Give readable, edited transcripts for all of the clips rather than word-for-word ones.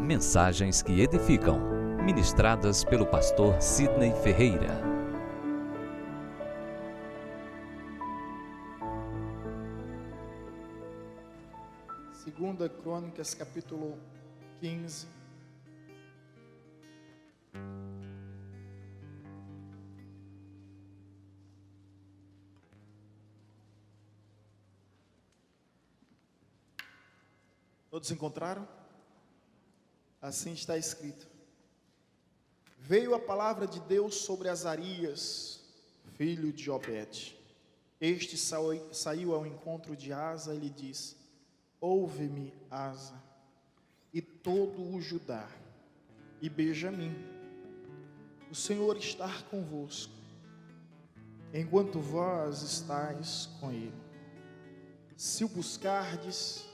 Mensagens que edificam, ministradas pelo pastor Sidney Ferreira. Segunda Crônicas, capítulo 15. Todos encontraram? Assim está escrito: Veio a palavra de Deus sobre Azarias, filho de Obed. Este saiu ao encontro de Asa e lhe disse: Ouve-me, Asa, e todo o Judá, e Benjamim, o Senhor está convosco, enquanto vós estáis com ele. Se o buscardes,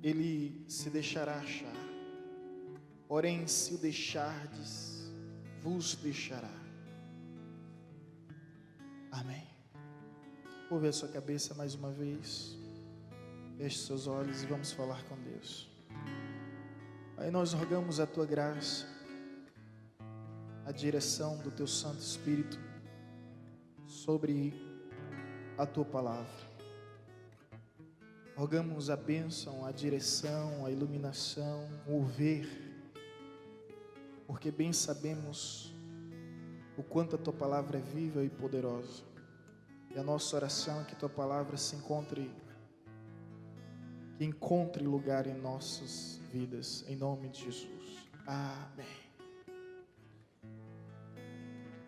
ele se deixará achar, porém se o deixardes, vos deixará. Amém. Curve a sua cabeça mais uma vez, feche seus olhos e vamos falar com Deus. Aí nós rogamos a tua graça, a direção do teu Santo Espírito sobre a tua palavra. Rogamos a bênção, a direção, a iluminação, o ver, porque bem sabemos o quanto a tua palavra é viva e poderosa. E a nossa oração é que a tua palavra que encontre lugar em nossas vidas, em nome de Jesus. Amém.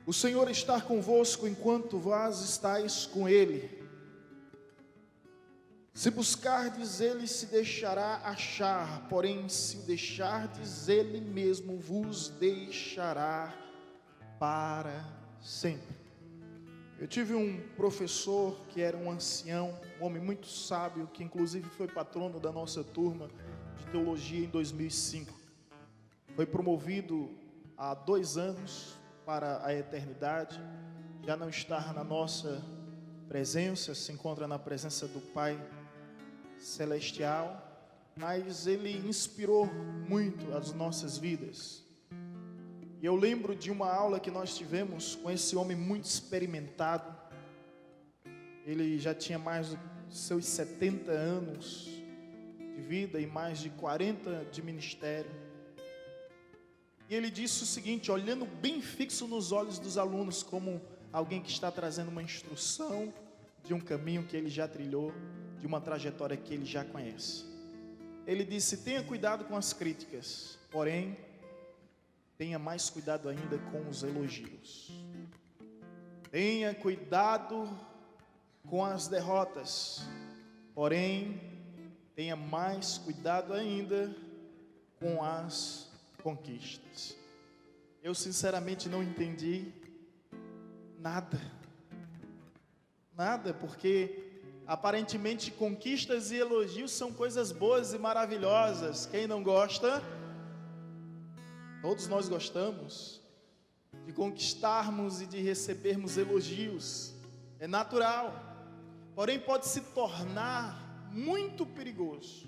O Senhor está convosco enquanto vós estáis com Ele. Se buscardes, ele se deixará achar, porém se o deixardes, ele mesmo vos deixará para sempre. Eu tive um professor que era um ancião, um homem muito sábio, que inclusive foi patrono da nossa turma de teologia em 2005. Foi promovido há 2 anos para a eternidade, já não está na nossa presença, se encontra na presença do Pai celestial, mas ele inspirou muito as nossas vidas. E eu lembro de uma aula que nós tivemos com esse homem muito experimentado. Ele já tinha mais de seus 70 anos de vida e mais de 40 de ministério. E ele disse o seguinte, olhando bem fixo nos olhos dos alunos, como alguém que está trazendo uma instrução de um caminho que ele já trilhou, de uma trajetória que ele já conhece. Ele disse: tenha cuidado com as críticas, porém tenha mais cuidado ainda com os elogios. Tenha cuidado com as derrotas, porém tenha mais cuidado ainda com as conquistas. Eu sinceramente não entendi nada, porque aparentemente conquistas e elogios são coisas boas e maravilhosas. Quem não gosta? Todos nós gostamos de conquistarmos e de recebermos elogios. É natural. Porém pode se tornar muito perigoso.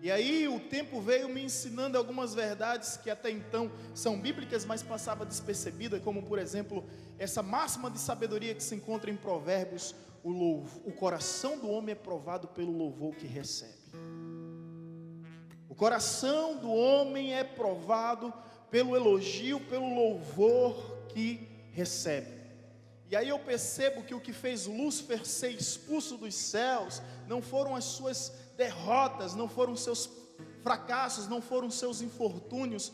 E aí o tempo veio me ensinando algumas verdades que até então são bíblicas, mas passava despercebida, como por exemplo, essa máxima de sabedoria que se encontra em Provérbios: o coração do homem é provado pelo louvor que recebe. O coração do homem é provado pelo elogio, pelo louvor que recebe. E aí eu percebo que o que fez Lúcifer ser expulso dos céus não foram as suas derrotas, não foram seus fracassos, não foram seus infortúnios,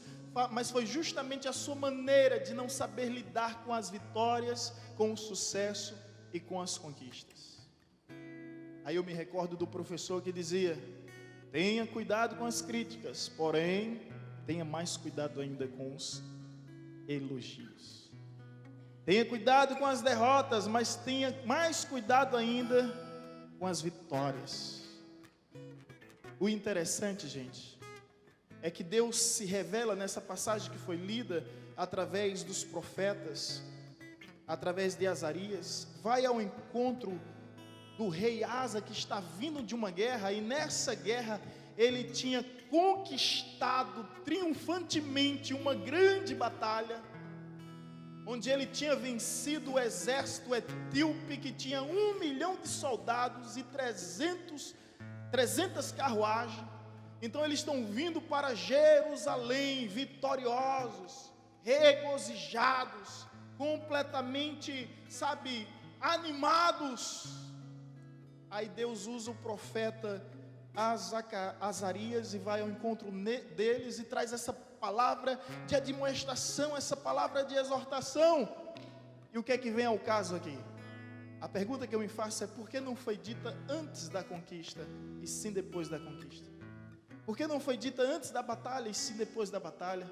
mas foi justamente a sua maneira de não saber lidar com as vitórias, com o sucesso e com as conquistas. Aí eu me recordo do professor que dizia: tenha cuidado com as críticas, porém tenha mais cuidado ainda com os elogios. Tenha cuidado com as derrotas, mas tenha mais cuidado ainda com as vitórias. O interessante, gente, é que Deus se revela nessa passagem que foi lida através dos profetas, através de Azarias, vai ao encontro do rei Asa, que está vindo de uma guerra, e nessa guerra ele tinha conquistado triunfantemente uma grande batalha, onde ele tinha vencido o exército etíope, que tinha 1 milhão de soldados e 300 carruagens. Então eles estão vindo para Jerusalém, vitoriosos, regozijados, completamente, animados. Aí Deus usa o profeta Azarias e vai ao encontro deles e traz essa palavra de admoestação, essa palavra de exortação. E o que é que vem ao caso aqui? A pergunta que eu me faço é: por que não foi dita antes da conquista e sim depois da conquista? Por que não foi dita antes da batalha e sim depois da batalha?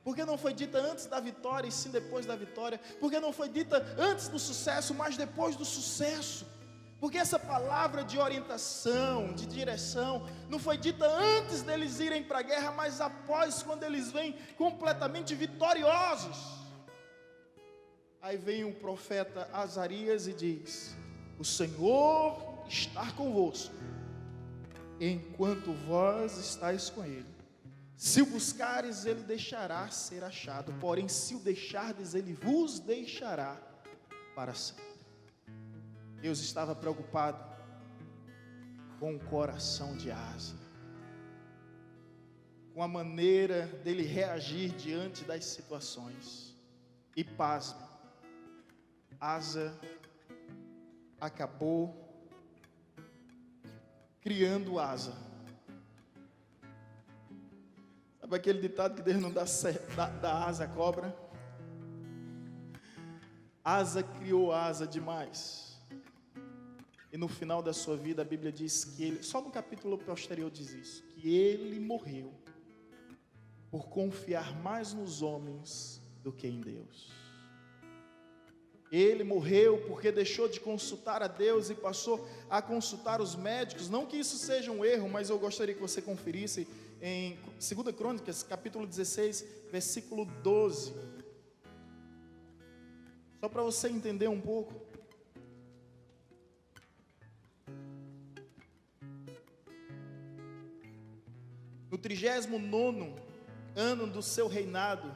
Por que não foi dita antes da vitória e sim depois da vitória? Por que não foi dita antes do sucesso, mas depois do sucesso? Porque essa palavra de orientação, de direção, não foi dita antes deles irem para a guerra, mas após, quando eles vêm completamente vitoriosos. Aí vem o profeta Azarias e diz: o Senhor está convosco, enquanto vós estáis com ele. Se o buscares, ele deixará ser achado, porém se o deixardes, ele vos deixará para sempre. Deus estava preocupado com o coração de Asa, com a maneira dele reagir diante das situações. E pasme, Asa acabou criando Asa. Sabe aquele ditado que Deus não dá asa à cobra? Asa criou Asa demais. E no final da sua vida a Bíblia diz que ele, só no capítulo posterior diz isso, que ele morreu por confiar mais nos homens do que em Deus. Ele morreu porque deixou de consultar a Deus e passou a consultar os médicos. Não que isso seja um erro, mas eu gostaria que você conferisse em 2 Crônicas, capítulo 16, versículo 12. Só para você entender um pouco. No 39º ano do seu reinado,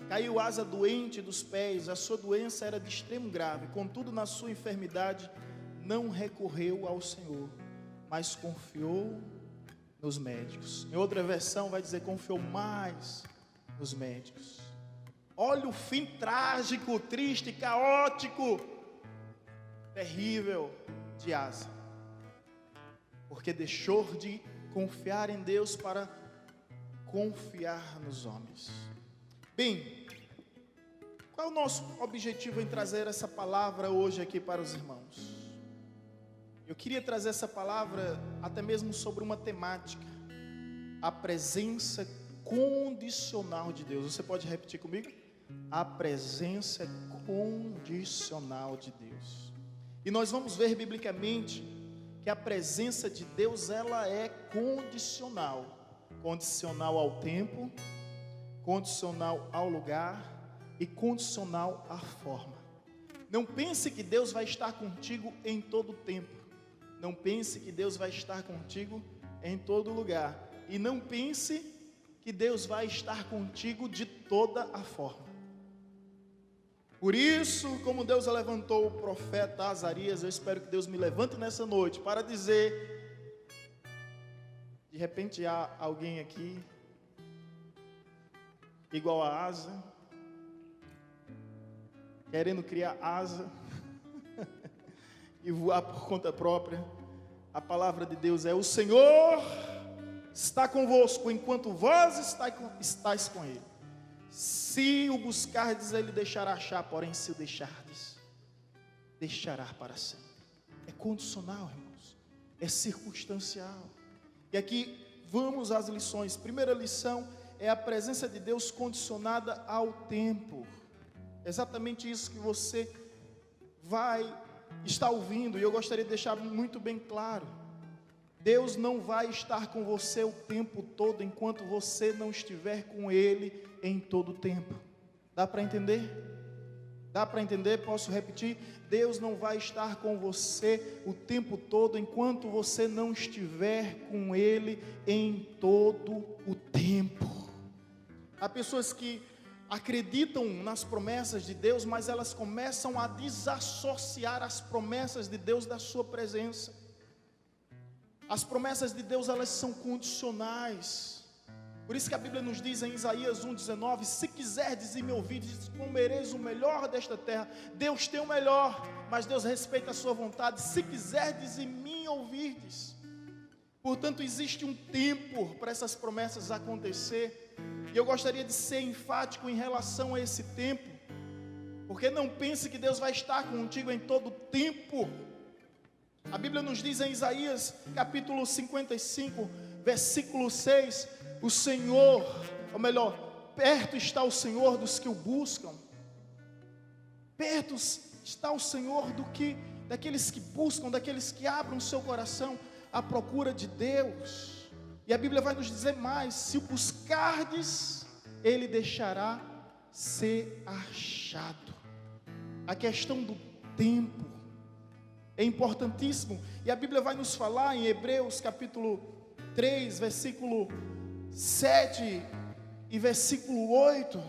caiu Asa doente dos pés. A sua doença era de extremo grave. Contudo, na sua enfermidade, não recorreu ao Senhor, mas confiou nos médicos. Em outra versão vai dizer: confiou mais nos médicos. Olha o fim trágico, triste, caótico, terrível de Asa, porque deixou de confiar em Deus para confiar nos homens. Bem, qual é o nosso objetivo em trazer essa palavra hoje aqui para os irmãos? Eu queria trazer essa palavra até mesmo sobre uma temática: a presença condicional de Deus. Você pode repetir comigo? A presença condicional de Deus. E nós vamos ver biblicamente que a presença de Deus, ela é condicional. Condicional ao tempo, condicional ao lugar e condicional à forma. Não pense que Deus vai estar contigo em todo tempo. Não pense que Deus vai estar contigo em todo lugar. E não pense que Deus vai estar contigo de toda a forma. Por isso, como Deus levantou o profeta Azarias, eu espero que Deus me levante nessa noite para dizer: de repente há alguém aqui igual a Asa, querendo criar asa e voar por conta própria. A palavra de Deus é: o Senhor está convosco enquanto vós estáis com Ele. Se o buscardes, Ele deixará achar, porém se o deixardes, deixará para sempre. É condicional, irmãos, é circunstancial. E aqui vamos às lições. Primeira lição é a presença de Deus condicionada ao tempo. É exatamente isso que você vai estar ouvindo, e eu gostaria de deixar muito bem claro: Deus não vai estar com você o tempo todo enquanto você não estiver com Ele em todo o tempo. Dá para entender? Dá para entender? Posso repetir? Deus não vai estar com você o tempo todo enquanto você não estiver com Ele em todo o tempo. Há pessoas que acreditam nas promessas de Deus, mas elas começam a desassociar as promessas de Deus da sua presença. As promessas de Deus, elas são condicionais. Por isso que a Bíblia nos diz em Isaías 1,19: se quiserdes e me ouvirdes, comereis o melhor desta terra. Deus tem o melhor, mas Deus respeita a sua vontade. Se quiserdes e me ouvirdes. Portanto, existe um tempo para essas promessas acontecer. E eu gostaria de ser enfático em relação a esse tempo. Porque não pense que Deus vai estar contigo em todo o tempo. A Bíblia nos diz em Isaías capítulo 55, versículo 6: o Senhor, ou melhor, perto está o Senhor dos que o buscam. Perto está o Senhor daqueles que buscam, daqueles que abrem o seu coração à procura de Deus. E a Bíblia vai nos dizer mais: se o buscardes, Ele deixará ser achado. A questão do tempo é importantíssimo. E a Bíblia vai nos falar em Hebreus capítulo 3, versículo 7 e versículo 8,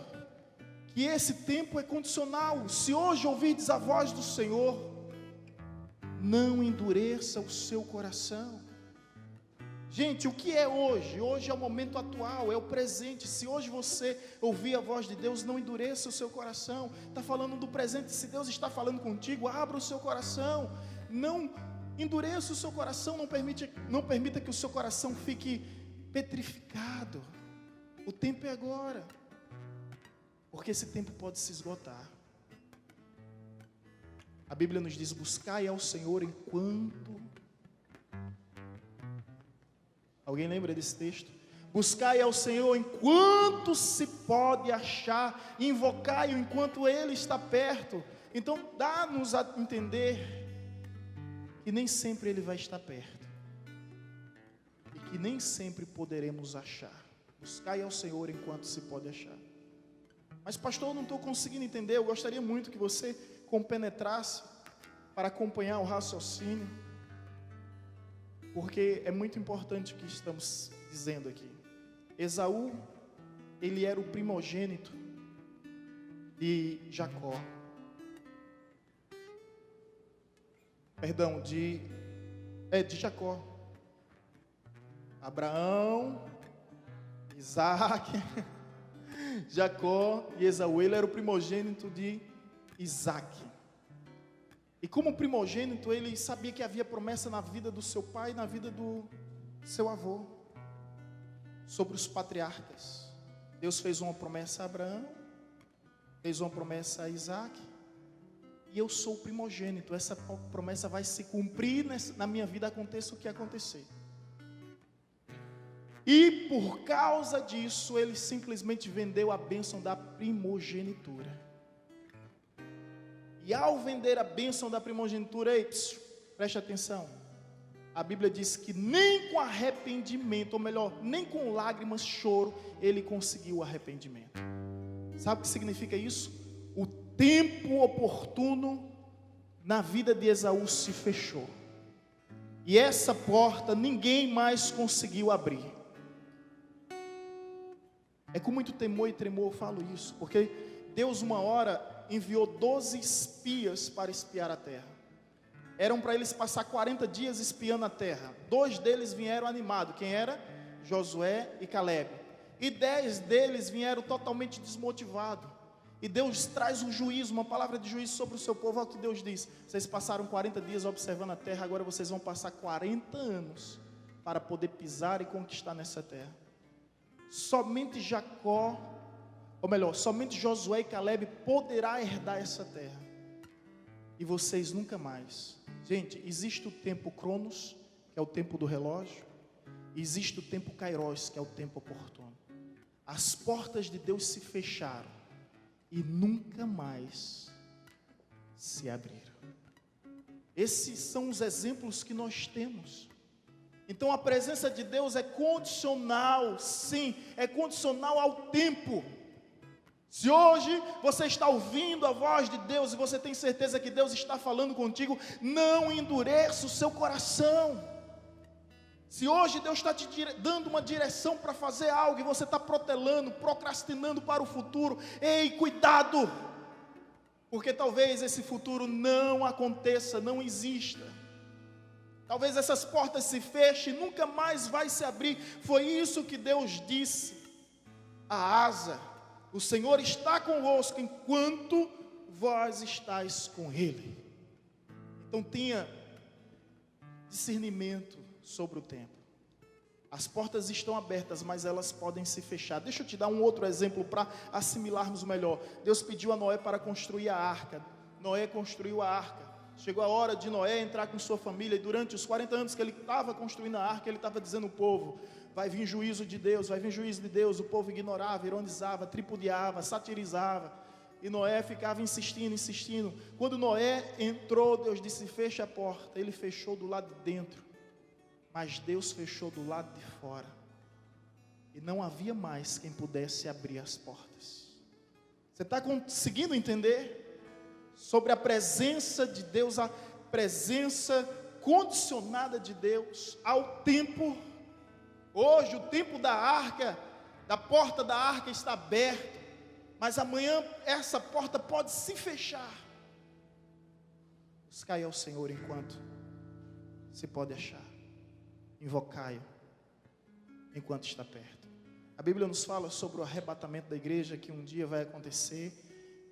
que esse tempo é condicional. Se hoje ouvirdes a voz do Senhor, não endureça o seu coração. Gente, o que é hoje? Hoje é o momento atual, é o presente. Se hoje você ouvir a voz de Deus, não endureça o seu coração. Está falando do presente. Se Deus está falando contigo, abra o seu coração. Não endureça o seu coração, não permita que o seu coração fique petrificado. O tempo é agora, porque esse tempo pode se esgotar. A Bíblia nos diz: buscai ao Senhor enquanto... Alguém lembra desse texto? Buscai ao Senhor enquanto se pode achar, invocai-o enquanto Ele está perto. Então dá-nos a entender que nem sempre Ele vai estar perto, e que nem sempre poderemos achar. Buscai ao Senhor enquanto se pode achar. Mas pastor, eu não estou conseguindo entender. Eu gostaria muito que você compenetrasse para acompanhar o raciocínio, porque é muito importante o que estamos dizendo aqui. Esaú, ele era o primogênito de Jacó. Perdão, de Jacó. Abraão, Isaac, Jacó e Esaú. Ele era o primogênito de Isaac. E como primogênito, ele sabia que havia promessa na vida do seu pai e na vida do seu avô, sobre os patriarcas. Deus fez uma promessa a Abraão, fez uma promessa a Isaac, e eu sou o primogênito. Essa promessa vai se cumprir na minha vida, aconteça o que acontecer. E por causa disso, ele simplesmente vendeu a bênção da primogenitura. E ao vender a bênção da primogenitura, preste atenção, a Bíblia diz que nem com arrependimento, ou melhor, nem com lágrimas, choro, ele conseguiu o arrependimento. Sabe o que significa isso? O tempo oportuno na vida de Esaú se fechou, e essa porta ninguém mais conseguiu abrir. É com muito temor e tremor eu falo isso, porque Deus uma hora enviou 12 espias para espiar a terra. Eram para eles passar 40 dias espiando a terra. 2 deles vieram animados. Quem era? Josué e Calebe. E 10 deles vieram totalmente desmotivados. E Deus traz um juízo, uma palavra de juízo sobre o seu povo. Olha o que Deus diz: vocês passaram 40 dias observando a terra, agora vocês vão passar 40 anos para poder pisar e conquistar nessa terra. Somente Jacó, ou melhor, somente Josué e Calebe poderá herdar essa terra, e vocês nunca mais. Gente, existe o tempo Cronos, que é o tempo do relógio, e existe o tempo Kairos, que é o tempo oportuno. As portas de Deus se fecharam e nunca mais se abriram. Esses são os exemplos que nós temos. Então a presença de Deus é condicional, sim, é condicional ao tempo. Se hoje você está ouvindo a voz de Deus e você tem certeza que Deus está falando contigo, não endureça o seu coração. Se hoje Deus está te dando uma direção para fazer algo e você está protelando, procrastinando para o futuro, ei, cuidado, porque talvez esse futuro não aconteça, não exista. Talvez essas portas se fechem, nunca mais vai se abrir. Foi isso que Deus disse a Asa: o Senhor está convosco enquanto vós estáis com Ele. Então tenha discernimento sobre o tempo. As portas estão abertas, mas elas podem se fechar. Deixa eu te dar um outro exemplo para assimilarmos melhor. Deus pediu a Noé para construir a arca. Noé construiu a arca. Chegou a hora de Noé entrar com sua família, e durante os 40 anos que ele estava construindo a arca, ele estava dizendo ao povo: vai vir juízo de Deus, vai vir juízo de Deus. O povo ignorava, ironizava, tripudiava, satirizava, e Noé ficava insistindo. Quando Noé entrou, Deus disse: fecha a porta. Ele fechou do lado de dentro, mas Deus fechou do lado de fora, e não havia mais quem pudesse abrir as portas. Você está conseguindo entender sobre a presença de Deus, a presença condicionada de Deus ao tempo? Hoje o tempo da arca, da porta da arca está aberto, mas amanhã essa porta pode se fechar. Buscai ao Senhor enquanto se pode achar, invocai-o enquanto está perto. A Bíblia nos fala sobre o arrebatamento da igreja, que um dia vai acontecer,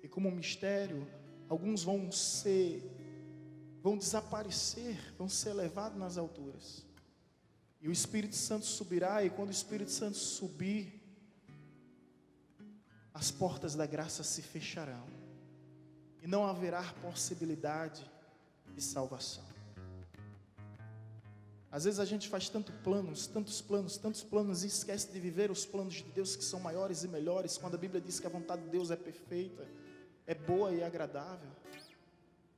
e como um mistério, alguns vão desaparecer, vão ser levados nas alturas, e o Espírito Santo subirá, e quando o Espírito Santo subir, as portas da graça se fecharão, e não haverá possibilidade de salvação. Às vezes a gente faz tantos planos, e esquece de viver os planos de Deus, que são maiores e melhores, quando a Bíblia diz que a vontade de Deus é perfeita, é boa e agradável.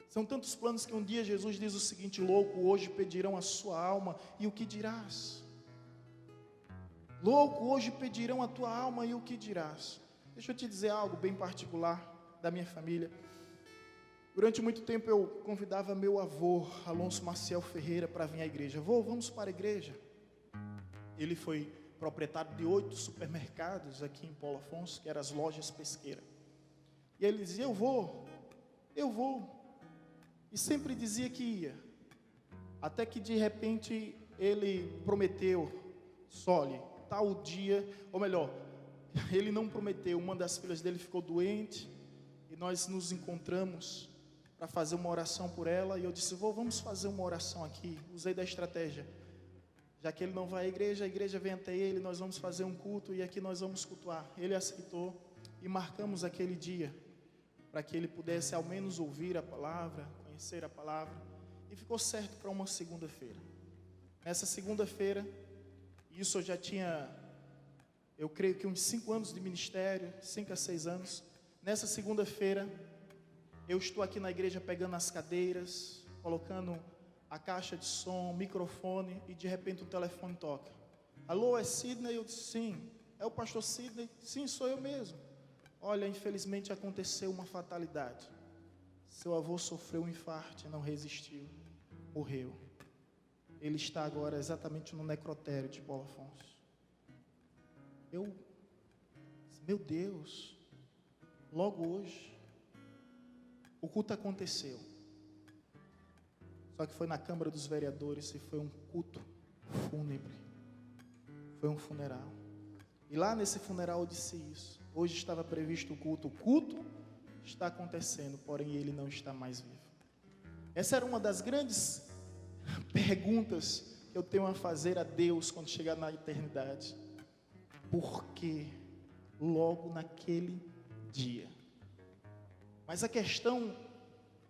São tantos planos que um dia Jesus diz o seguinte: louco, hoje pedirão a sua alma, e o que dirás? Louco, hoje pedirão a tua alma, e o que dirás? Deixa eu te dizer algo bem particular da minha família. Durante muito tempo eu convidava meu avô, Alonso Maciel Ferreira, para vir à igreja. Avô, vamos para a igreja. Ele foi proprietário de 8 supermercados aqui em Paulo Afonso, que eram as lojas pesqueiras. E ele dizia: eu vou. E sempre dizia que ia. Até que de repente ele prometeu: Sole, tal dia, ou melhor, ele não prometeu, uma das filhas dele ficou doente, e nós nos encontramos para fazer uma oração por ela, e eu disse: vamos fazer uma oração aqui. Usei da estratégia: já que ele não vai à igreja, a igreja vem até ele, nós vamos fazer um culto, e aqui nós vamos cultuar. Ele aceitou, e marcamos aquele dia, para que ele pudesse ao menos ouvir a palavra, conhecer a palavra, e ficou certo para uma segunda-feira. Nessa segunda-feira, isso eu já tinha, eu creio que uns 5 anos de ministério, 5 a 6 anos. Nessa segunda-feira, eu estou aqui na igreja pegando as cadeiras, colocando a caixa de som, microfone, e de repente o telefone toca. Alô, é Sidney? Eu disse: sim. É o pastor Sidney? Sim, sou eu mesmo. Olha, infelizmente aconteceu uma fatalidade. Seu avô sofreu um infarto e não resistiu, morreu. Ele está agora exatamente no necrotério de Paulo Afonso. Meu Deus, logo hoje, o culto aconteceu. Só que foi na Câmara dos Vereadores, e foi um culto fúnebre. Foi um funeral. E lá nesse funeral eu disse isso: hoje estava previsto o culto está acontecendo, porém ele não está mais vivo. Essa era uma das grandes perguntas que eu tenho a fazer a Deus quando chegar na eternidade. Por que logo naquele dia? Mas a questão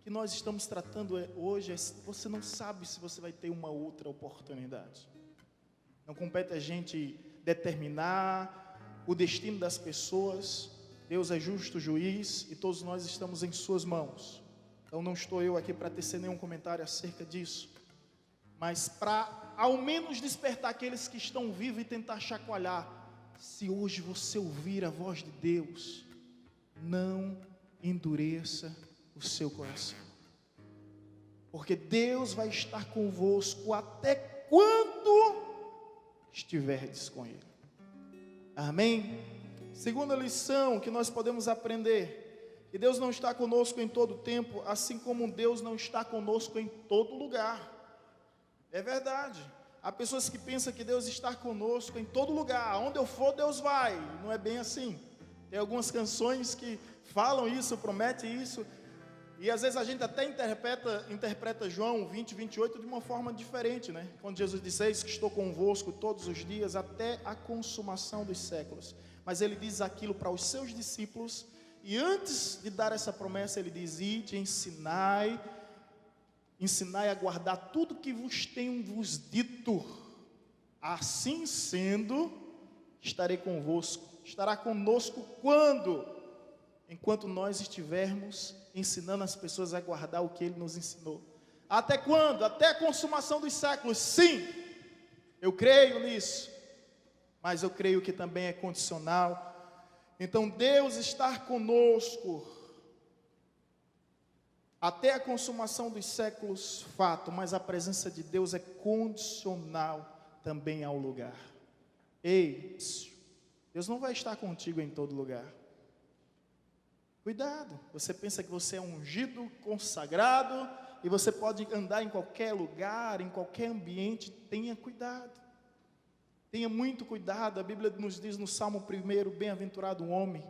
que nós estamos tratando hoje é: você não sabe se você vai ter uma outra oportunidade. Não compete a gente determinar o destino das pessoas. Deus é justo juiz e todos nós estamos em suas mãos. Então não estou eu aqui para tecer nenhum comentário acerca disso, mas para ao menos despertar aqueles que estão vivos e tentar chacoalhar. Se hoje você ouvir a voz de Deus, não endureça o seu coração. Porque Deus vai estar convosco até quando estiverdes com Ele. Amém? Segunda lição que nós podemos aprender: que Deus não está conosco em todo tempo, assim como Deus não está conosco em todo lugar. É verdade. Há pessoas que pensam que Deus está conosco em todo lugar. Aonde eu for, Deus vai. Não é bem assim. Tem algumas canções que falam isso, prometem isso. E às vezes a gente até interpreta João 20, 28 de uma forma diferente, né? Quando Jesus disse: eis que estou convosco todos os dias até a consumação dos séculos. Mas ele diz aquilo para os seus discípulos, e antes de dar essa promessa ele diz: ide, ensinai a guardar tudo que vos tenho vos dito. Assim sendo, estarei convosco. Estará conosco quando? Enquanto nós estivermos ensinando as pessoas a guardar o que Ele nos ensinou. Até quando? Até a consumação dos séculos. Sim, eu creio nisso, mas eu creio que também é condicional. Então Deus está conosco até a consumação dos séculos, fato, mas a presença de Deus é condicional também ao lugar. Ei, Deus não vai estar contigo em todo lugar. Cuidado, você pensa que você é ungido, consagrado, e você pode andar em qualquer lugar, em qualquer ambiente. Tenha cuidado, tenha muito cuidado. A Bíblia nos diz no Salmo 1: bem-aventurado o homem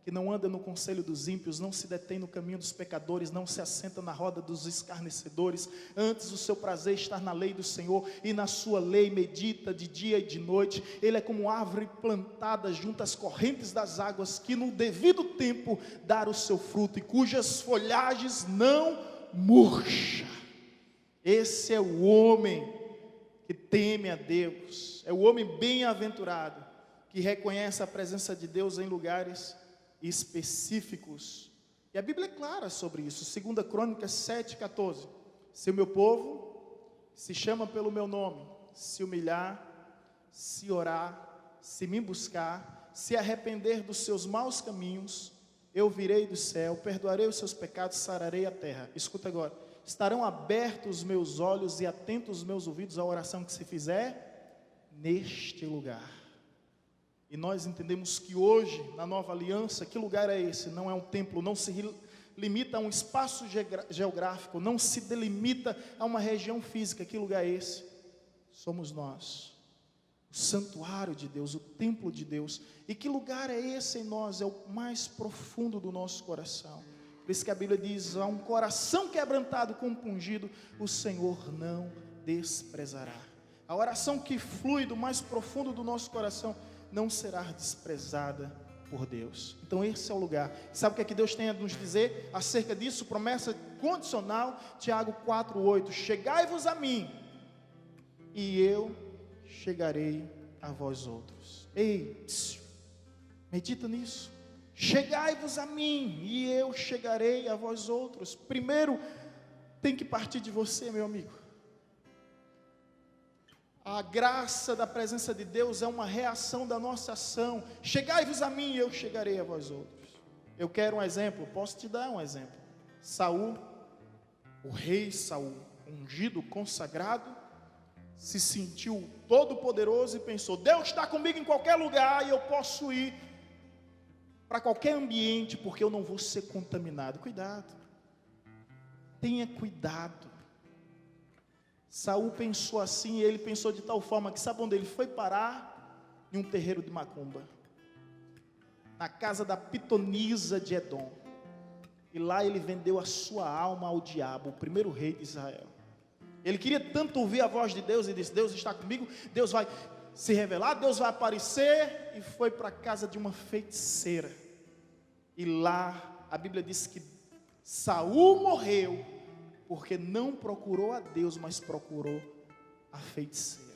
que não anda no conselho dos ímpios, não se detém no caminho dos pecadores, não se assenta na roda dos escarnecedores. Antes o seu prazer está na lei do Senhor, e na sua lei medita de dia e de noite. Ele é como árvore plantada junto às correntes das águas, que no devido tempo dá o seu fruto, e cujas folhagens não murcha. Esse é o homem que teme a Deus, é o homem bem-aventurado, que reconhece a presença de Deus em lugares específicos. E a Bíblia é clara sobre isso. 2 Crônicas 7:14. Se o meu povo se chama pelo meu nome, se humilhar, se orar, se me buscar, se arrepender dos seus maus caminhos, eu virei do céu, perdoarei os seus pecados, sararei a terra. Escuta agora: estarão abertos os meus olhos e atentos os meus ouvidos à oração que se fizer neste lugar. E nós entendemos que hoje, na nova aliança, que lugar é esse? Não é um templo, não se limita a um espaço geográfico, não se delimita a uma região física. Que lugar é esse? Somos nós, o santuário de Deus, o templo de Deus. E que lugar é esse em nós? É o mais profundo do nosso coração. Por isso que a Bíblia diz: a um coração quebrantado, compungido, o Senhor não desprezará. A oração que flui do mais profundo do nosso coração não será desprezada por Deus. Então esse é o lugar. Sabe o que Deus tem a nos dizer acerca disso? Promessa condicional, Tiago 4:8. Chegai-vos a mim, e eu chegarei a vós outros. Ei, medita nisso. Chegai-vos a mim, e eu chegarei a vós outros. Primeiro, tem que partir de você, meu amigo. A graça da presença de Deus é uma reação da nossa ação. Chegai-vos a mim e eu chegarei a vós outros. Eu quero um exemplo, posso te dar um exemplo. Saul, o rei Saul, ungido, consagrado, se sentiu todo poderoso e pensou: Deus está comigo em qualquer lugar e eu posso ir para qualquer ambiente, porque eu não vou ser contaminado. Cuidado, tenha cuidado. Saul pensou assim, e ele pensou de tal forma que, sabe onde ele foi parar? Em um terreiro de macumba, na casa da pitonisa de Edom. E lá ele vendeu a sua alma ao diabo, o primeiro rei de Israel. Ele queria tanto ouvir a voz de Deus, e disse: Deus está comigo, Deus vai se revelar, Deus vai aparecer. E foi para a casa de uma feiticeira. E lá a Bíblia diz que Saul morreu porque não procurou a Deus, mas procurou a feiticeira.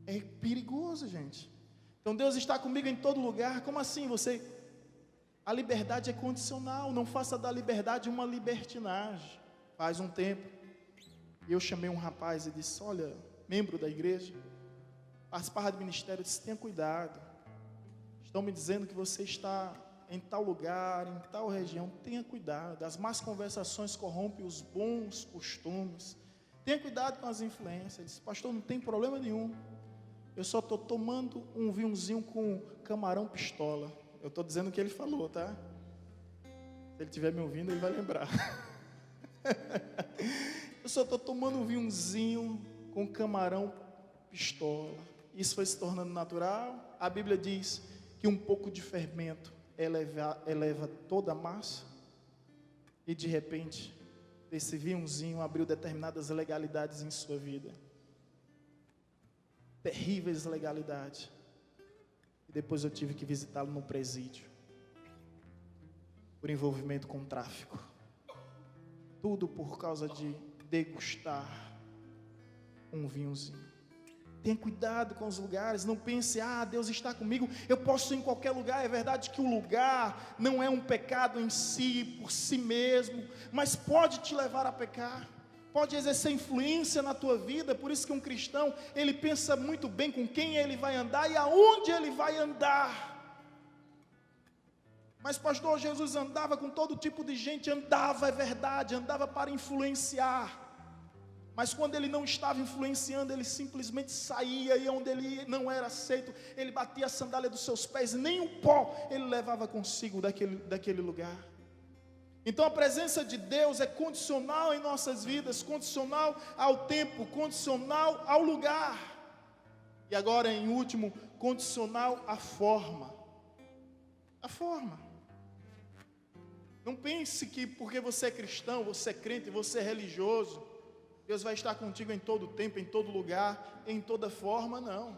É perigoso, gente. Então Deus está comigo em todo lugar. Como assim? A liberdade é condicional. Não faça da liberdade uma libertinagem. Faz um tempo, eu chamei um rapaz e disse: olha, membro da igreja, participava do ministério, eu disse: tenha cuidado. Estão me dizendo que você está em tal lugar, em tal região, tenha cuidado. As más conversações corrompem os bons costumes. Tenha cuidado com as influências. Ele disse: pastor, não tem problema nenhum. Eu só estou tomando um vinhozinho com camarão pistola. Eu estou dizendo o que ele falou, tá? Se ele estiver me ouvindo, ele vai lembrar. Eu só estou tomando um vinhozinho com camarão pistola. Isso foi se tornando natural. A Bíblia diz que um pouco de fermento eleva toda a massa. E de repente, esse vinhozinho abriu determinadas legalidades em sua vida. Terríveis legalidades. E depois eu tive que visitá-lo no presídio, por envolvimento com tráfico. Tudo por causa de degustar um vinhozinho. Tenha cuidado com os lugares. Não pense: Deus está comigo, eu posso ir em qualquer lugar. É verdade que o lugar não é um pecado em si, por si mesmo, mas pode te levar a pecar, pode exercer influência na tua vida. Por isso que um cristão, ele pensa muito bem com quem ele vai andar e aonde ele vai andar. Mas pastor, Jesus andava com todo tipo de gente. Andava, é verdade, andava para influenciar. Mas quando ele não estava influenciando, ele simplesmente saía, e onde ele não era aceito, ele batia a sandália dos seus pés, e nem o pó ele levava consigo daquele lugar. Então a presença de Deus é condicional em nossas vidas, condicional ao tempo, condicional ao lugar. E agora, em último, condicional à forma. A forma. Não pense que porque você é cristão, você é crente, você é religioso, Deus vai estar contigo em todo tempo, em todo lugar, em toda forma. Não.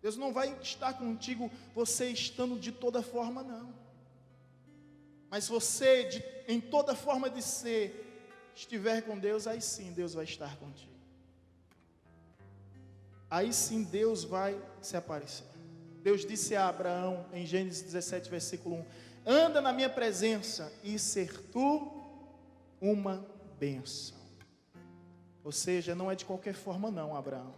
Deus não vai estar contigo você estando de toda forma, não. Mas você, em toda forma de ser, estiver com Deus, aí sim Deus vai estar contigo. Aí sim Deus vai se aparecer. Deus disse a Abraão, em Gênesis 17, versículo 1: anda na minha presença e ser tu uma bênção. Ou seja, não é de qualquer forma não, Abraão.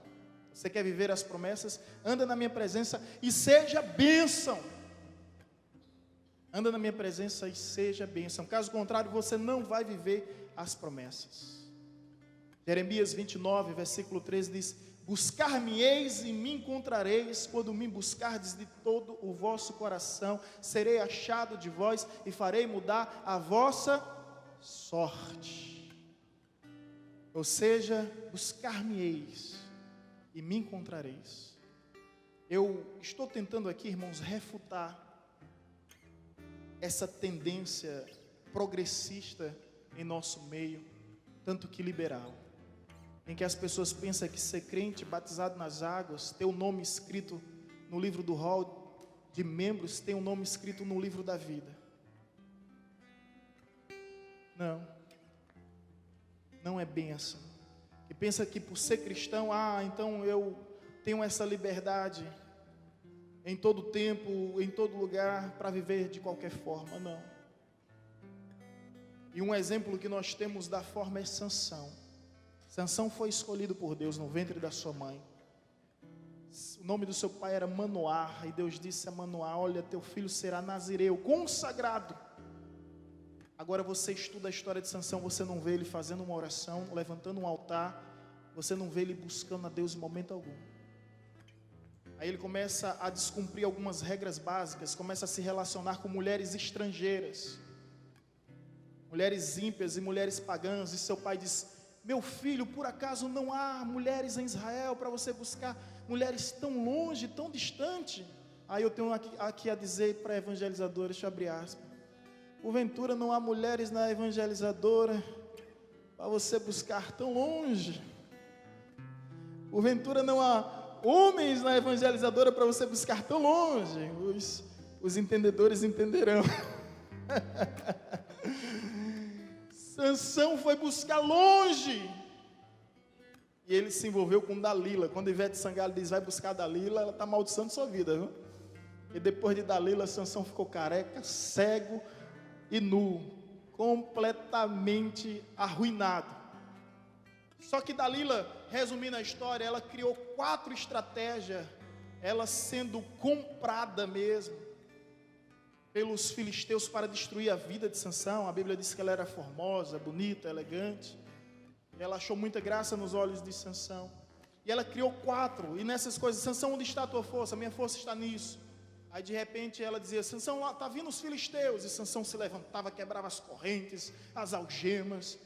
Você quer viver as promessas? Anda na minha presença e seja bênção. Anda na minha presença e seja bênção. Caso contrário, você não vai viver as promessas. Jeremias 29, versículo 13 diz: buscar-me-eis e me encontrareis, quando me buscardes de todo o vosso coração. Serei achado de vós e farei mudar a vossa sorte. Ou seja, buscar-me-eis e me encontrareis. Eu estou tentando aqui, irmãos, refutar essa tendência progressista em nosso meio, tanto que liberal, em que as pessoas pensam que ser crente, batizado nas águas, ter o nome escrito no livro do rol de membros, tem o nome escrito no livro da vida. Não é bem assim. E pensa que por ser cristão, então eu tenho essa liberdade em todo tempo, em todo lugar, para viver de qualquer forma. Não. E um exemplo que nós temos da forma é Sansão. Sansão foi escolhido por Deus no ventre da sua mãe. O nome do seu pai era Manoá, e Deus disse a Manoá: olha, teu filho será nazireu, consagrado. Agora você estuda a história de Sansão, você não vê ele fazendo uma oração, levantando um altar, você não vê ele buscando a Deus em momento algum. Aí ele começa a descumprir algumas regras básicas, começa a se relacionar com mulheres estrangeiras, mulheres ímpias e mulheres pagãs, e seu pai diz: meu filho, por acaso não há mulheres em Israel para você buscar, mulheres tão longe, tão distante? Aí eu tenho aqui a dizer para a evangelizadora, deixa eu abrir aspas: porventura não há mulheres na evangelizadora para você buscar tão longe? Porventura não há homens na evangelizadora para você buscar tão longe? Os entendedores entenderão. Sansão foi buscar longe, e ele se envolveu com Dalila. Quando Ivete Sangalo diz vai buscar Dalila, ela está amaldiçoando sua vida, viu? E depois de Dalila, Sansão ficou careca, cego e nu, completamente arruinado. Só que Dalila, resumindo a história, ela criou 4 estratégias, ela sendo comprada mesmo, pelos filisteus para destruir a vida de Sansão. A Bíblia diz que ela era formosa, bonita, elegante. Ela achou muita graça nos olhos de Sansão. E ela criou 4. E nessas coisas, Sansão, onde está a tua força? A minha força está nisso. Aí de repente ela dizia, Sansão, lá está vindo os filisteus. E Sansão se levantava, quebrava as correntes, as algemas.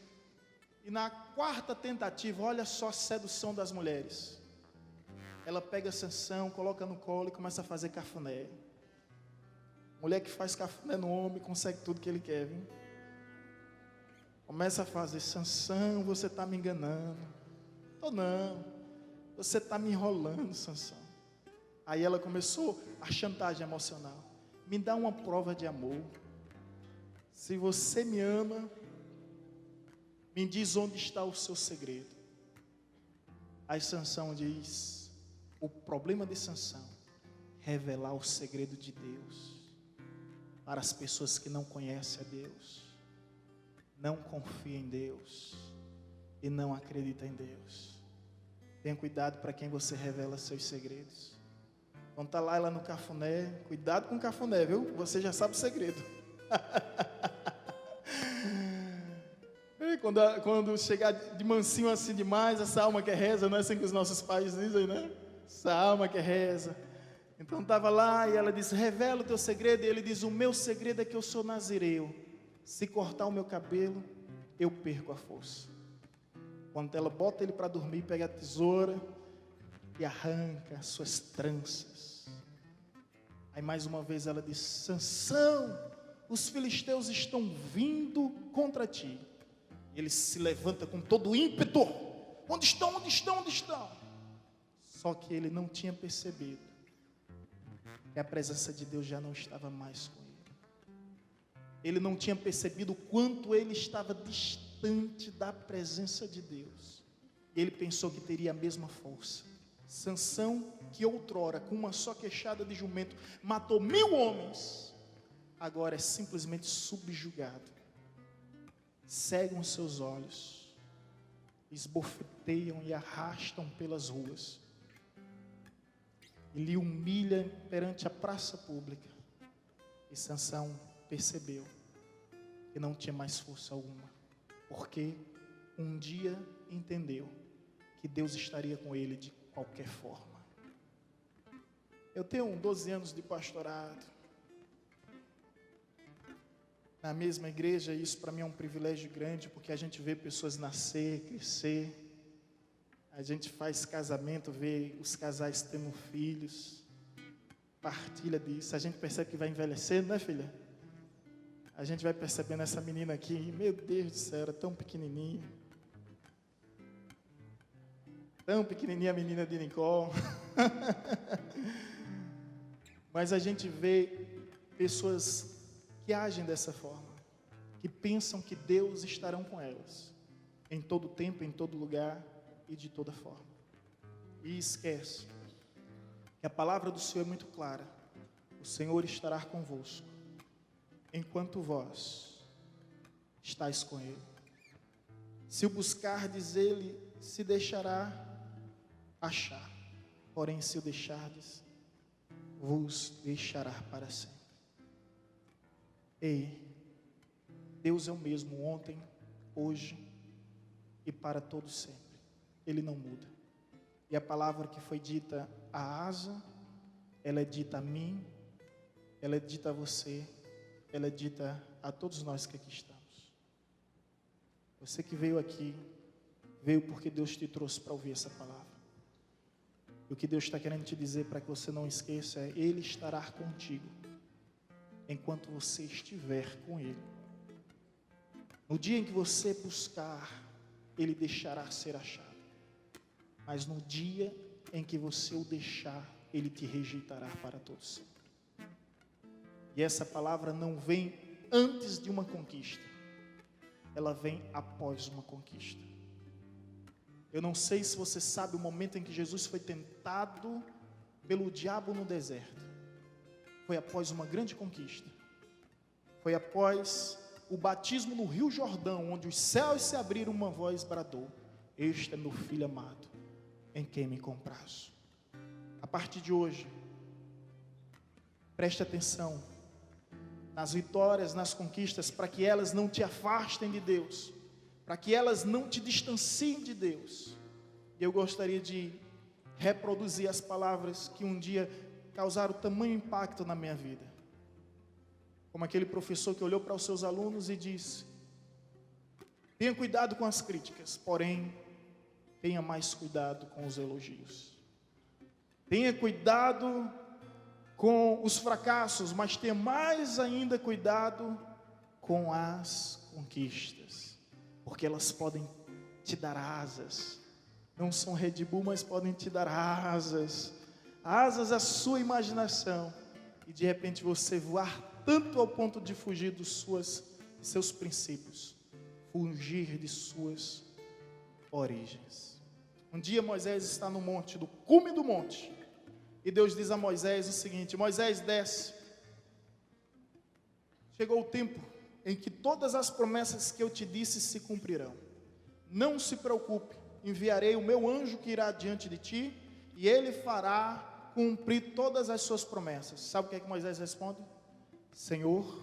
E na 4ª tentativa, olha só a sedução das mulheres. Ela pega Sansão, coloca no colo e começa a fazer cafuné. Mulher que faz cafuné no homem, consegue tudo que ele quer, viu? Começa a fazer, Sansão, você está me enganando. Tô não, você está me enrolando, Sansão. Aí ela começou a chantagem emocional. Me dá uma prova de amor. Se você me ama, me diz onde está o seu segredo. Aí Sansão diz, o problema de Sansão, revelar o segredo de Deus para as pessoas que não conhecem a Deus, não confiam em Deus e não acreditam em Deus. Tenha cuidado para quem você revela seus segredos. Então está lá ela no cafuné, cuidado com o cafuné, viu? Você já sabe o segredo. Quando chegar de mansinho assim demais, essa alma que reza, não é assim que os nossos pais dizem, né? Essa alma que reza. Então estava lá e ela disse, revela o teu segredo. E ele diz, o meu segredo é que eu sou nazireu. Se cortar o meu cabelo, eu perco a força. Quando ela bota ele para dormir, pega a tesoura e arranca as suas tranças. Aí mais uma vez ela diz, Sansão, os filisteus estão vindo contra ti. Ele se levanta com todo o ímpeto. Onde estão, onde estão, onde estão? Só que ele não tinha percebido que a presença de Deus já não estava mais com ele. Ele não tinha percebido o quanto ele estava distante da presença de Deus. Ele pensou que teria a mesma força. Sansão, que outrora com uma só queixada de jumento matou 1000 homens, agora é simplesmente subjugado. Cegam os seus olhos, esbofeteiam e arrastam pelas ruas, e lhe humilham perante a praça pública. E Sansão percebeu que não tinha mais força alguma, porque um dia entendeu que Deus estaria com ele de qualquer forma. Eu tenho 12 anos de pastorado na mesma igreja, e isso para mim é um privilégio grande, porque a gente vê pessoas nascer, crescer, a gente faz casamento, vê os casais tendo filhos, partilha disso, a gente percebe que vai envelhecendo, né, filha? A gente vai percebendo essa menina aqui, meu Deus do céu, era tão pequenininha a menina de Nicole. Mas a gente vê pessoas que agem dessa forma, que pensam que Deus estará com elas, em todo tempo, em todo lugar e de toda forma. E esquece que a palavra do Senhor é muito clara: o Senhor estará convosco, enquanto vós estáis com Ele. Se o buscardes, Ele se deixará achar, porém se o deixardes, vos deixará para sempre. Ei, Deus é o mesmo ontem, hoje e para todos sempre. Ele não muda. E a palavra que foi dita a Asa, ela é dita a mim, ela é dita a você, ela é dita a todos nós que aqui estamos. Você que veio aqui, veio porque Deus te trouxe para ouvir essa palavra. E o que Deus está querendo te dizer, para que você não esqueça, é: Ele estará contigo enquanto você estiver com Ele. No dia em que você buscar, Ele deixará ser achado. Mas no dia em que você o deixar, Ele te rejeitará para todos sempre. E essa palavra não vem antes de uma conquista, ela vem após uma conquista. Eu não sei se você sabe o momento em que Jesus foi tentado pelo diabo no deserto. Foi após uma grande conquista. Foi após o batismo no Rio Jordão, onde os céus se abriram, uma voz bradou: este é meu filho amado, em quem me comprazo. A partir de hoje, preste atenção nas vitórias, nas conquistas, para que elas não te afastem de Deus, para que elas não te distanciem de Deus. E eu gostaria de reproduzir as palavras que um dia causaram tamanho impacto na minha vida. Como aquele professor que olhou para os seus alunos e disse: tenha cuidado com as críticas, porém, tenha mais cuidado com os elogios. Tenha cuidado com os fracassos, mas tenha mais ainda cuidado com as conquistas, porque elas podem te dar asas. Não são Red Bull, mas podem te dar asas, asas à sua imaginação, e de repente você voar tanto ao ponto de fugir dos seus princípios, fugir de suas origens. Um dia Moisés está no monte, do cume do monte, e Deus diz a Moisés o seguinte: Moisés, desce. Chegou o tempo em que todas as promessas que eu te disse se cumprirão. Não se preocupe, enviarei o meu anjo que irá diante de ti, e ele fará cumprir todas as suas promessas. Sabe o que é que Moisés responde? Senhor,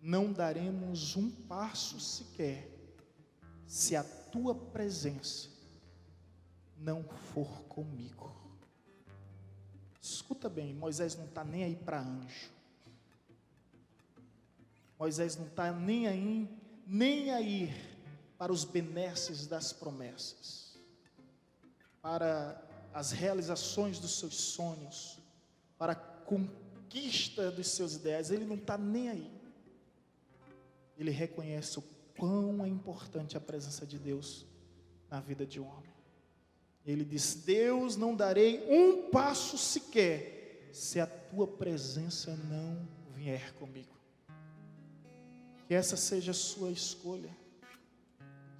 não daremos um passo sequer, se a tua presença não for comigo. Escuta bem, Moisés não está nem aí para anjo. Moisés não está nem aí para os benesses das promessas, para as realizações dos seus sonhos, para a conquista dos seus ideais. Ele não está nem aí. Ele reconhece o quão é importante a presença de Deus na vida de um homem. Ele diz: Deus, não darei um passo sequer, se a tua presença não vier comigo. Que essa seja a sua escolha,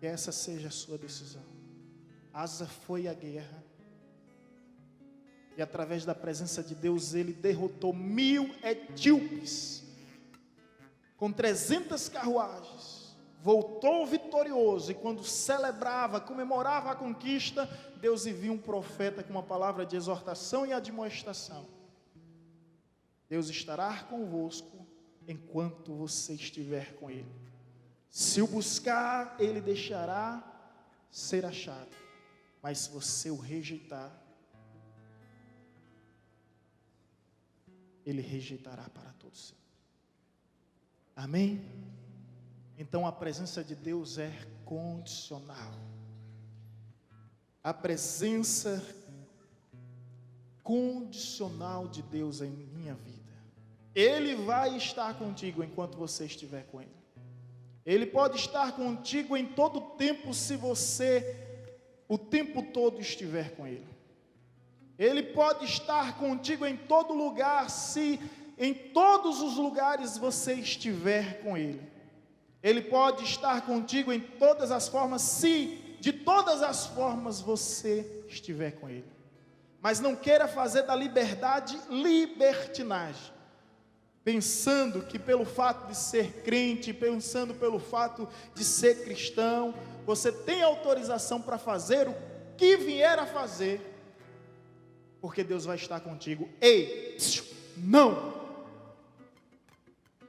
que essa seja a sua decisão. Asa foi à guerra, e através da presença de Deus, ele derrotou 1000 etíopes, com 300 carruagens, voltou vitorioso, e quando celebrava, comemorava a conquista, Deus envia um profeta com uma palavra de exortação e admoestação: Deus estará convosco enquanto você estiver com ele. Se o buscar, ele deixará ser achado, mas se você o rejeitar, ele rejeitará para todos sempre. Amém? Então a presença de Deus é condicional. A presença condicional de Deus em minha vida. Ele vai estar contigo enquanto você estiver com ele. Ele pode estar contigo em todo o tempo, se você o tempo todo estiver com ele. Ele pode estar contigo em todo lugar, se em todos os lugares você estiver com ele. Ele pode estar contigo em todas as formas, se de todas as formas você estiver com ele. Mas não queira fazer da liberdade libertinagem, pensando que pelo fato de ser crente, pensando pelo fato de ser cristão, você tem autorização para fazer o que vier a fazer, porque Deus vai estar contigo. Ei, não!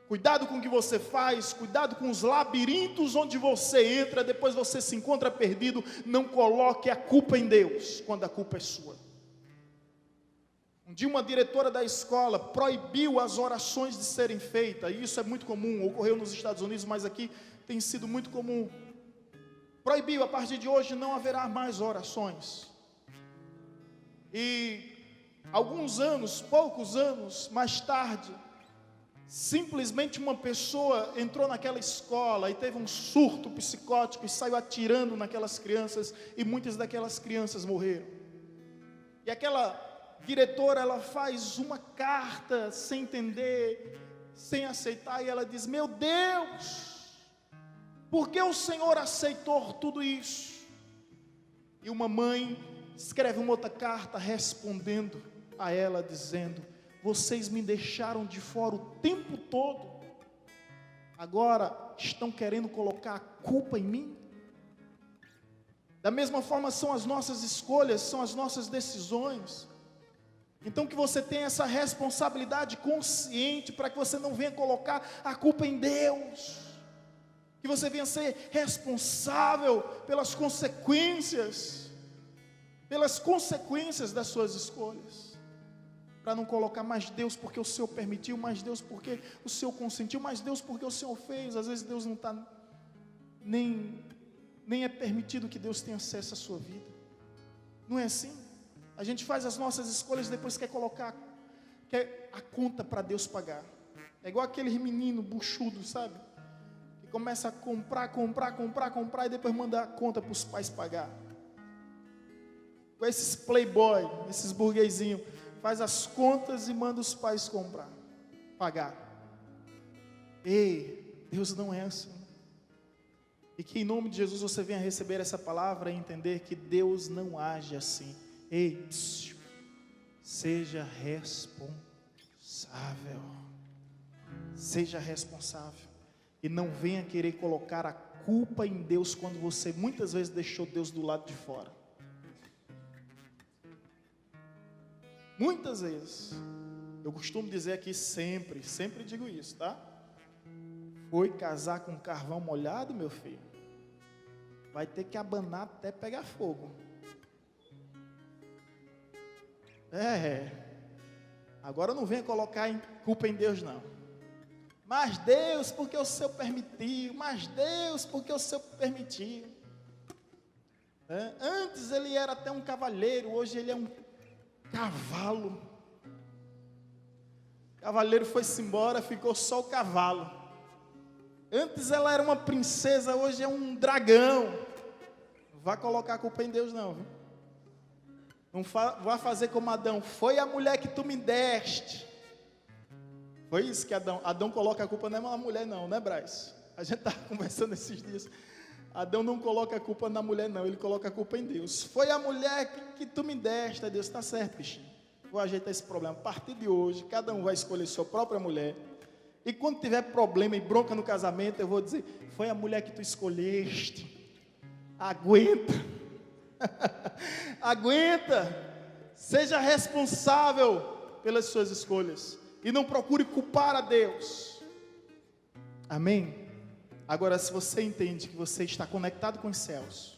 Cuidado com o que você faz, cuidado com os labirintos onde você entra, depois você se encontra perdido. Não coloque a culpa em Deus, quando a culpa é sua. Um dia uma diretora da escola proibiu as orações de serem feitas, e isso é muito comum, ocorreu nos Estados Unidos, mas aqui tem sido muito comum. Proibiu: a partir de hoje não haverá mais orações. E alguns anos, poucos anos mais tarde, simplesmente uma pessoa entrou naquela escola e teve um surto psicótico e saiu atirando naquelas crianças, e muitas daquelas crianças morreram. E aquela diretora, ela faz uma carta sem entender, sem aceitar, e ela diz: meu Deus, por que o Senhor aceitou tudo isso? E uma mãe escreve uma outra carta respondendo a ela, dizendo: vocês me deixaram de fora o tempo todo, agora estão querendo colocar a culpa em mim? Da mesma forma são as nossas escolhas, são as nossas decisões. Então que você tenha essa responsabilidade consciente, para que você não venha colocar a culpa em Deus, que você venha ser responsável pelas consequências das suas escolhas, para não colocar mais Deus porque o Senhor permitiu, mais Deus porque o Senhor consentiu, mais Deus porque o Senhor fez. Às vezes Deus não está, nem é permitido que Deus tenha acesso à sua vida. Não é assim? A gente faz as nossas escolhas, depois quer a conta para Deus pagar. É igual aquele menino buchudo, sabe? Que começa a comprar e depois manda a conta para os pais pagar. Com esses playboy, esses burguesinhos, faz as contas e manda os pais pagar. Ei, Deus não é assim. E que em nome de Jesus você venha receber essa palavra e entender que Deus não age assim. Ei, seja responsável. Seja responsável. E não venha querer colocar a culpa em Deus quando você muitas vezes deixou Deus do lado de fora. Muitas vezes. Eu costumo dizer aqui sempre digo isso, tá? Foi casar com carvão molhado, meu filho, vai ter que abanar até pegar fogo. Agora não venha colocar culpa em Deus, não. Mas Deus, porque o Senhor permitiu. Mas Deus, porque o Senhor permitiu. Antes ele era até um cavalheiro, hoje ele é um cavalo. O cavaleiro foi-se embora, ficou só o cavalo. Antes ela era uma princesa, hoje é um dragão. Não vai colocar a culpa em Deus, não, viu? Não vai fazer como Adão. Foi a mulher que tu me deste. Foi isso que Adão coloca a culpa, não é uma mulher não, né, Braz? A gente estava conversando esses dias. Adão não coloca a culpa na mulher não, ele coloca a culpa em Deus. Foi a mulher que tu me deste. Deus, está certo, bichinho. Vou ajeitar esse problema. A partir de hoje, cada um vai escolher sua própria mulher. E quando tiver problema e bronca no casamento, eu vou dizer, foi a mulher que tu escolheste. Aguenta. Aguenta. Seja responsável pelas suas escolhas. E não procure culpar a Deus. Amém? Agora, se você entende que você está conectado com os céus,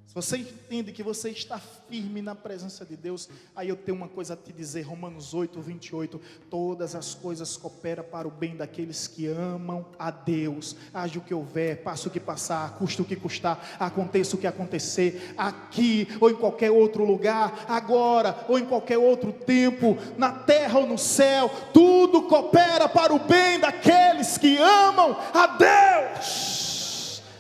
se você entende que você está firme na presença de Deus, aí eu tenho uma coisa a te dizer, Romanos 8, 28, todas as coisas cooperam para o bem daqueles que amam a Deus, haja o que houver, passe o que passar, custe o que custar, aconteça o que acontecer, aqui ou em qualquer outro lugar, agora ou em qualquer outro tempo, na terra ou no céu, tudo coopera para o bem daqueles que amam a Deus.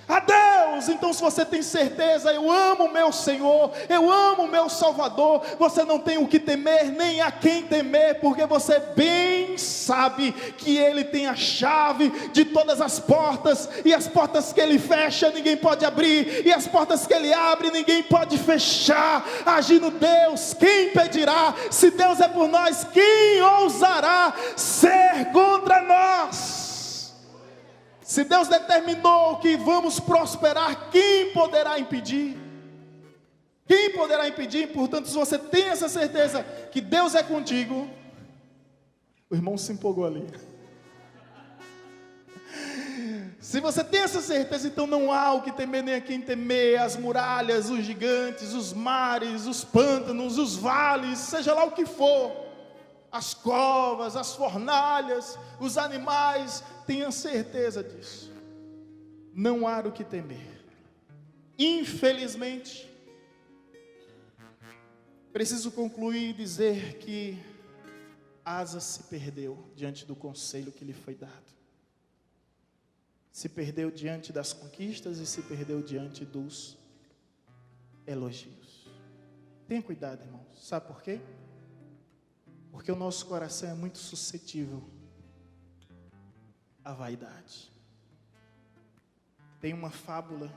A Deus. Então, se você tem certeza, eu amo o meu Senhor, eu amo o meu Salvador, você não tem o que temer, nem a quem temer, porque você bem sabe que Ele tem a chave de todas as portas, e as portas que Ele fecha, ninguém pode abrir, e as portas que Ele abre, ninguém pode fechar. Agindo Deus, quem impedirá? Se Deus é por nós, quem ousará ser contra nós? Se Deus determinou que vamos prosperar, quem poderá impedir? Quem poderá impedir? Portanto, se você tem essa certeza que Deus é contigo, o irmão se empolgou ali. Se você tem essa certeza, então não há o que temer, nem a quem temer. As muralhas, os gigantes, os mares, os pântanos, os vales, seja lá o que for, as covas, as fornalhas, os animais, tenha certeza disso. Não há o que temer. Infelizmente, preciso concluir e dizer que Asa se perdeu diante do conselho que lhe foi dado. Se perdeu diante das conquistas e se perdeu diante dos elogios. Tenha cuidado, irmãos. Sabe por quê? Porque o nosso coração é muito suscetível à vaidade. Tem uma fábula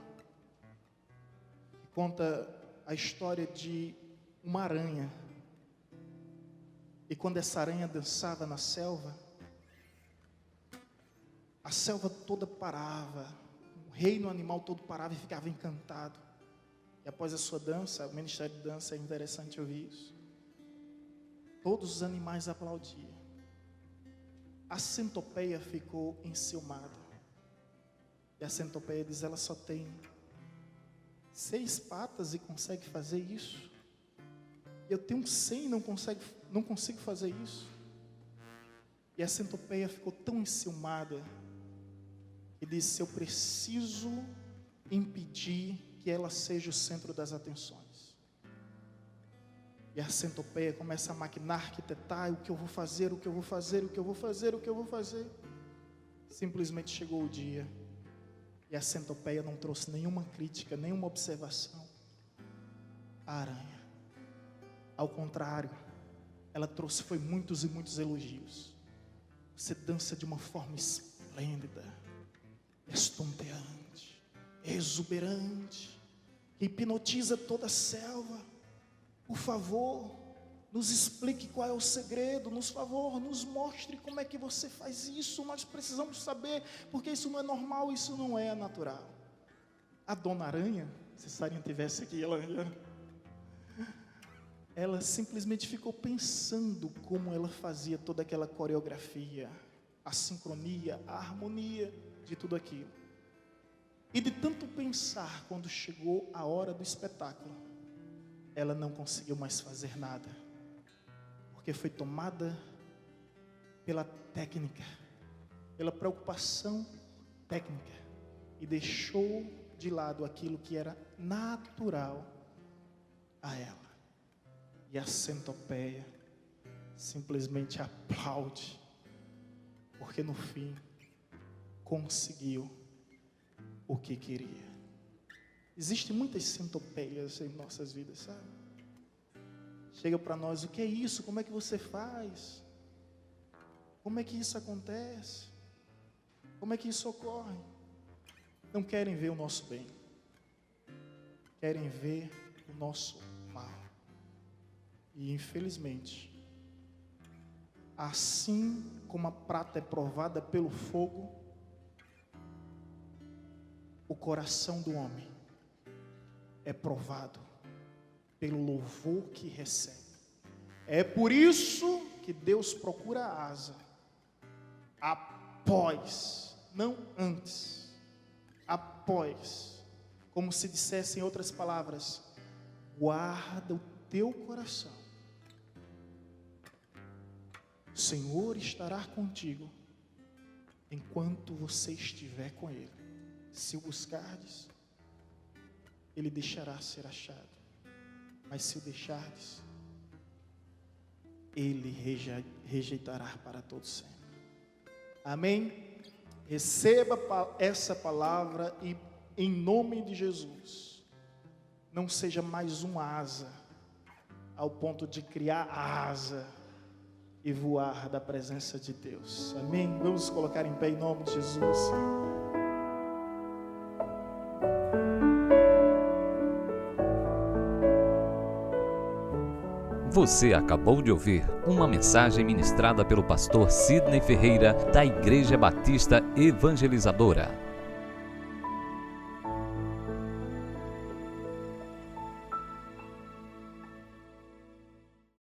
que conta a história de uma aranha. E quando essa aranha dançava na selva, a selva toda parava, o reino animal todo parava e ficava encantado. E após a sua dança, o ministério de dança, é interessante ouvir isso, Todos os animais aplaudiam. A centopeia ficou enciumada. E a centopeia diz: ela só tem 6 patas e consegue fazer isso. Eu tenho 100 e não consigo fazer isso. E a centopeia ficou tão enciumada que disse: eu preciso impedir que ela seja o centro das atenções. E a centopeia começa a maquinar, arquitetar: o que eu vou fazer, o que eu vou fazer, o que eu vou fazer, o que eu vou fazer. Simplesmente chegou o dia, e a centopeia não trouxe nenhuma crítica, nenhuma observação à aranha. Ao contrário, ela trouxe foi muitos e muitos elogios. Você dança de uma forma esplêndida, estonteante, exuberante, que hipnotiza toda a selva. Por favor, nos explique qual é o segredo, nos mostre como é que você faz isso. Nós precisamos saber, porque isso não é normal, isso não é natural. A dona aranha, se Sarinha tivesse aqui, ela simplesmente ficou pensando como ela fazia toda aquela coreografia, a sincronia, a harmonia de tudo aquilo. E de tanto pensar, quando chegou a hora do espetáculo, ela não conseguiu mais fazer nada, porque foi tomada pela técnica, pela preocupação técnica, e deixou de lado aquilo que era natural a ela. E a centopeia simplesmente aplaude, porque no fim conseguiu o que queria. Existem muitas centopeias em nossas vidas, sabe? Chega para nós: o que é isso? Como é que você faz? Como é que isso acontece? Como é que isso ocorre? Não querem ver o nosso bem, querem ver o nosso mal. E infelizmente, assim como a prata é provada pelo fogo, o coração do homem é provado pelo louvor que recebe. É por isso que Deus procura a asa após, não antes, após, como se dissesse em outras palavras: guarda o teu coração, o Senhor estará contigo enquanto você estiver com Ele. Se o buscardes, Ele deixará ser achado, mas se o deixardes, Ele rejeitará para todo sempre. Amém? Receba essa palavra e, em nome de Jesus, não seja mais um asa, ao ponto de criar asa e voar da presença de Deus. Amém? Vamos colocar em pé em nome de Jesus. Você acabou de ouvir uma mensagem ministrada pelo pastor Sidney Ferreira, da Igreja Batista Evangelizadora.